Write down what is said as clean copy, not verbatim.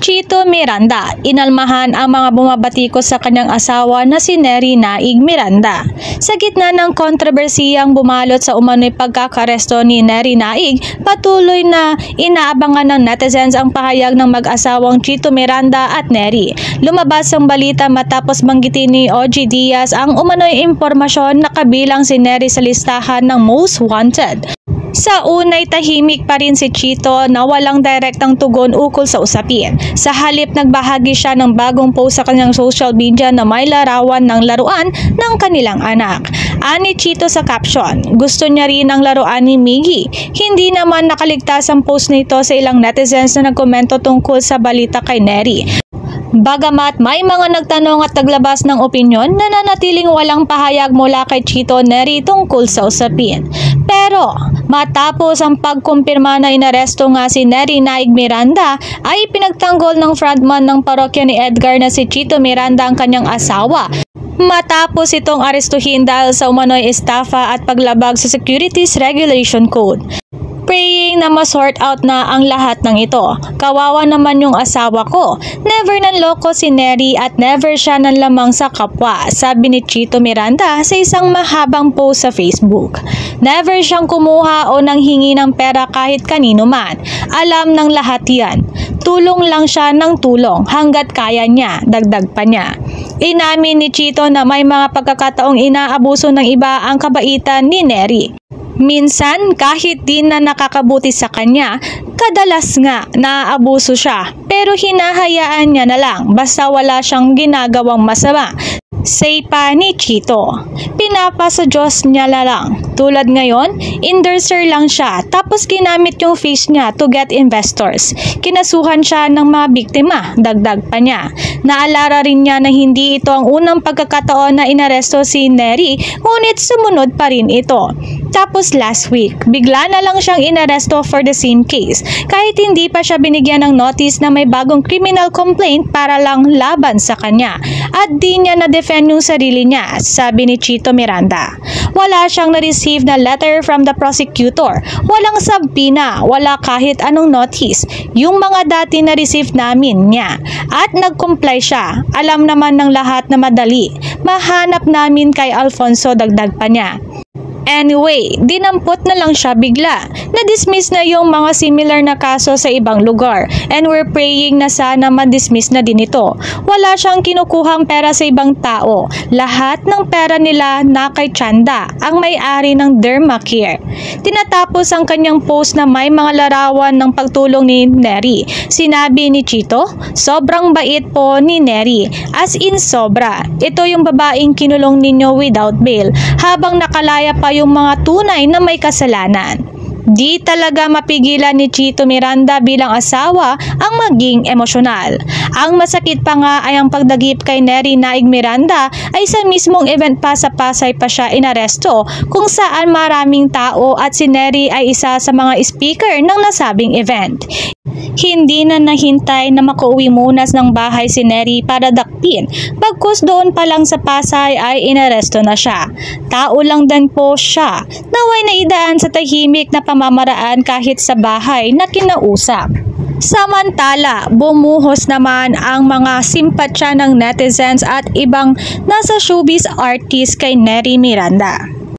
Chito Miranda, inalmahan ang mga bumabatikos sa kanyang asawa na si Neri Naig Miranda. Sa gitna ng kontrobersiyang bumalot sa umano'y pagkakaresto ni Neri Naig, patuloy na inaabangan ng netizens ang pahayag ng mag-asawang Chito Miranda at Neri. Lumabas ang balita matapos banggitin ni OG Diaz ang umano'y impormasyon na kabilang si Neri sa listahan ng Most Wanted. Sa unay tahimik pa rin si Chito na walang direktang tugon ukol sa usapin. Sa halip nagbahagi siya ng bagong post sa kanyang social media na may larawan ng laruan ng kanilang anak. Ani Chito sa caption, gusto niya rin ang laruan ni Miggy. Hindi naman nakaligtas ang post nito sa ilang netizens na nagkomento tungkol sa balita kay Neri. Bagamat may mga nagtanong at naglabas ng opinyon, nananatiling walang pahayag mula kay Chito Neri tungkol sa usapin. Pero matapos ang pagkumpirma na inaresto nga si Neri Naig Miranda, ay pinagtanggol ng frontman ng parokya ni Edgar na si Chito Miranda ang kanyang asawa. Matapos itong arestuhin dahil sa umano'y estafa at paglabag sa Securities Regulation Code. Praying na ma-sort out na ang lahat ng ito. Kawawa naman yung asawa ko. Never nanloko si Neri at never siya nanlamang sa kapwa, sabi ni Chito Miranda sa isang mahabang post sa Facebook. Never siyang kumuha o nanghingi ng pera kahit kanino man. Alam ng lahat yan. Tulong lang siya ng tulong hanggat kaya niya, dagdag pa niya. Inamin ni Chito na may mga pagkakataong inaabuso ng iba ang kabaitan ni Neri. Minsan, kahit di na nakakabuti sa kanya, kadalas nga naaabuso siya, pero hinahayaan niya na lang basta wala siyang ginagawang masama. Say pa ni Chito, pinapasa Diyos niya na lang. Tulad ngayon, endorser lang siya tapos ginamit yung face niya to get investors. Kinasuhan siya ng mga biktima, dagdag pa niya. Naalala rin niya na hindi ito ang unang pagkakataon na inaresto si Neri, ngunit sumunod pa rin ito. Tapos last week, bigla na lang siyang inaresto for the same case, kahit hindi pa siya binigyan ng notice na may bagong criminal complaint para lang laban sa kanya. At di niya na-defend yung sarili niya, sabi ni Chito Miranda. Wala siyang na-receive na letter from the prosecutor, walang subpoena, wala kahit anong notice. Yung mga dati na-receive namin niya. At nag-comply siya. Alam naman ng lahat na madali. Mahanap namin kay Alfonso, dagdag pa niya. Anyway, dinampot na lang siya bigla. Na-dismiss na yung mga similar na kaso sa ibang lugar and we're praying na sana ma-dismiss na din ito. Wala siyang kinukuhang pera sa ibang tao. Lahat ng pera nila na kay Chanda, ang may-ari ng Dermacare. Tinatapos ang kanyang post na may mga larawan ng pagtulong ni Neri. Sinabi ni Chito, sobrang bait po ni Neri. As in sobra. Ito yung babaeng kinulong ninyo without bail habang nakalaya pa yung mga tunay na may kasalanan. Di talaga mapigilan ni Chito Miranda bilang asawa ang maging emosyonal. Ang masakit pa nga ay ang pagdagip kay Neri Naig Miranda ay sa mismong event pa sa Pasay pa siya inaresto kung saan maraming tao at si Neri ay isa sa mga speaker ng nasabing event. Hindi na nahintay na makauwi munas ng bahay si Neri para dakpin. Bagkus doon pa lang sa Pasay ay inaresto na siya. Tao lang din po siya. Naway na idaan sa tahimik na pamamaraan kahit sa bahay na kinausap. Samantala, bumuhos naman ang mga simpatsya ng netizens at ibang nasa showbiz artist kay Neri Miranda.